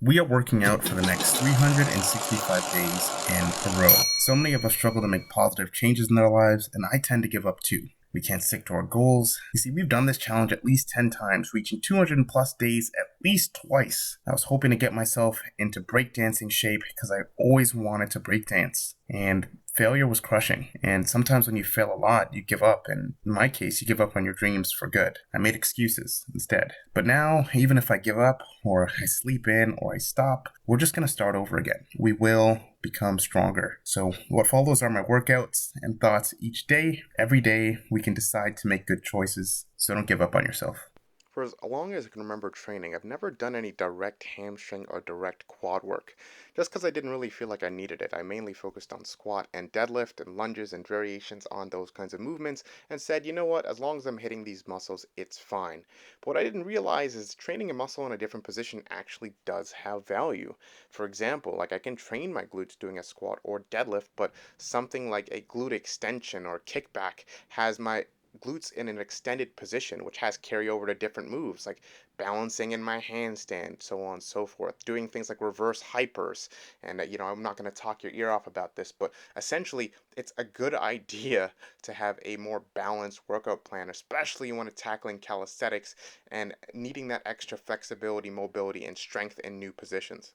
We are working out for the next 365 days in a row. So many of us struggle to make positive changes in our lives, and I tend to give up too. We can't stick to our goals. You see, we've done this challenge at least 10 times, reaching 200 plus days at least twice. I was hoping to get myself into breakdancing shape because I always wanted to breakdance. And failure was crushing. And sometimes when you fail a lot, you give up. And in my case, you give up on your dreams for good. I made excuses instead. But now, even if I give up, or I sleep in, or I stop, we're just going to start over again. We will become stronger. So what follows are my workouts and thoughts each day. Every day, we can decide to make good choices. So don't give up on yourself. For as long as I can remember training, I've never done any direct hamstring or direct quad work, just because I didn't really feel like I needed it. I mainly focused on squat and deadlift and lunges and variations on those kinds of movements and said, you know what, as long as I'm hitting these muscles, it's fine. But what I didn't realize is training a muscle in a different position actually does have value. For example, like I can train my glutes doing a squat or deadlift, but something like a glute extension or kickback has my glutes in an extended position, which has carryover to different moves like balancing in my handstand, so on and so forth. Doing things like reverse hypers. And, I'm not going to talk your ear off about this, but essentially, it's a good idea to have a more balanced workout plan, especially when it's tackling calisthenics and needing that extra flexibility, mobility, and strength in new positions.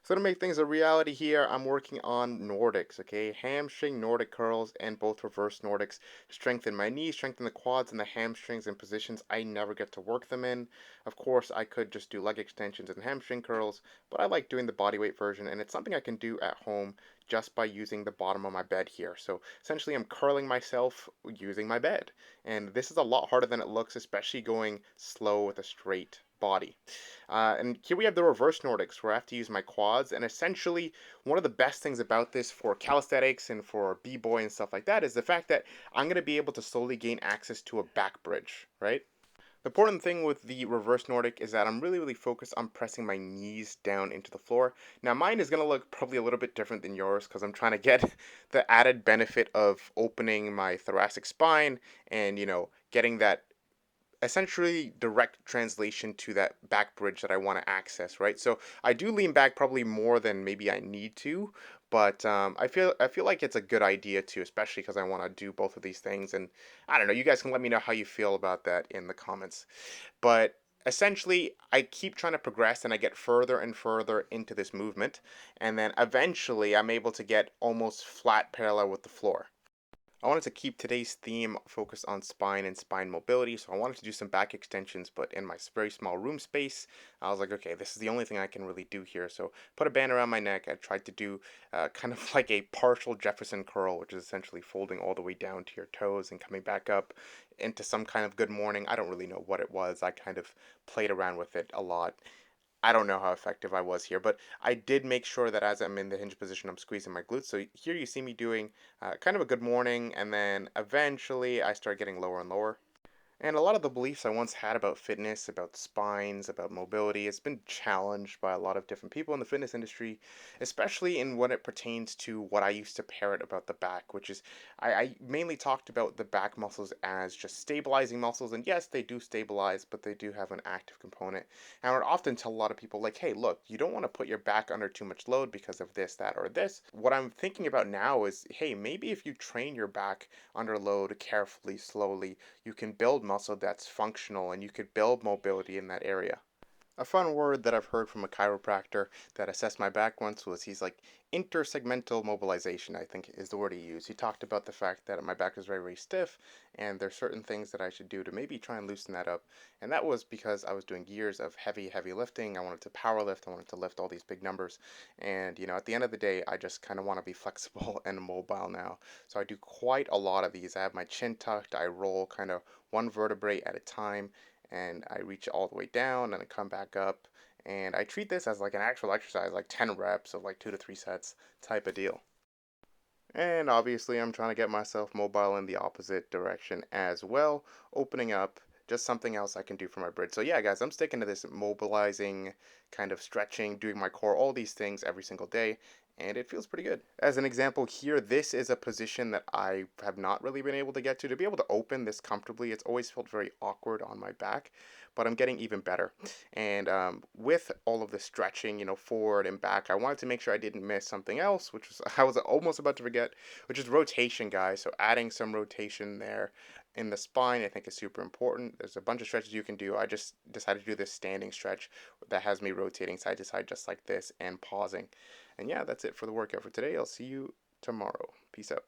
So to make things a reality here, I'm working on Nordics, okay? Hamstring Nordic curls and both reverse Nordics to strengthen my knees, strengthen the quads and the hamstrings in positions I never get to work them in. Of course, I could just do leg extensions and hamstring curls, but I like doing the bodyweight version, and it's something I can do at home just by using the bottom of my bed here. So essentially, I'm curling myself using my bed. And this is a lot harder than it looks, especially going slow with a straight body. And here we have the reverse Nordics, where I have to use my quads. And essentially, one of the best things about this for calisthenics and for b-boy and stuff like that is the fact that I'm going to be able to slowly gain access to a back bridge, right? The important thing with the reverse Nordic is that I'm really focused on pressing my knees down into the floor. Now, mine is going to look probably a little bit different than yours because I'm trying to get the added benefit of opening my thoracic spine and, getting that essentially direct translation to that back bridge that I want to access, right? So I do lean back probably more than maybe I need to, but I feel like it's a good idea too, especially because I want to do both of these things. And I don't know, you guys can let me know how you feel about that in the comments. But essentially, I keep trying to progress and I get further and further into this movement, and then eventually I'm able to get almost flat parallel with the floor. I wanted to keep today's theme focused on spine and spine mobility, so I wanted to do some back extensions, but in my very small room space, I was like, okay, this is the only thing I can really do here. So put a band around my neck. I tried to do kind of like a partial Jefferson curl, which is essentially folding all the way down to your toes and coming back up into some kind of good morning. I don't really know what it was. I kind of played around with it a lot. I don't know how effective I was here, but I did make sure that as I'm in the hinge position, I'm squeezing my glutes. So here you see me doing kind of a good morning, and then eventually I start getting lower and lower. And a lot of the beliefs I once had about fitness, about spines, about mobility, it's been challenged by a lot of different people in the fitness industry, especially in when it pertains to what I used to parrot about the back, which is I mainly talked about the back muscles as just stabilizing muscles. And yes, they do stabilize, but they do have an active component. And I would often tell a lot of people, like, hey, look, you don't want to put your back under too much load because of this, that, or this. What I'm thinking about now is, hey, maybe if you train your back under load carefully, slowly, you can build muscle that's functional and you could build mobility in that area. A fun word that I've heard from a chiropractor that assessed my back once was he's like intersegmental mobilization, I think is the word he used. He talked about the fact that my back is very stiff and there's certain things that I should do to maybe try and loosen that up. And that was because I was doing years of heavy lifting. I wanted to power lift, I wanted to lift all these big numbers. And, at the end of the day, I just kind of want to be flexible and mobile now. So I do quite a lot of these. I have my chin tucked, I roll kind of one vertebrae at a time and I reach all the way down and I come back up. And I treat this as like an actual exercise, like 10 reps of like 2 to 3 sets type of deal. And obviously, I'm trying to get myself mobile in the opposite direction as well, opening up just something else I can do for my bridge. So, yeah, guys, I'm sticking to this mobilizing, kind of stretching, doing my core, all these things every single day. and it feels pretty good. As an example here, this is a position that I have not really been able to get to. To be able to open this comfortably, it's always felt very awkward on my back, but I'm getting even better. And with all of the stretching, forward and back, I wanted to make sure I didn't miss something else, which was I was almost about to forget, which is rotation, guys. So adding some rotation there in the spine, I think is super important. There's a bunch of stretches you can do. I just decided to do this standing stretch that has me rotating side to side just like this and pausing. And yeah, that's it for the workout for today. I'll see you tomorrow. Peace out.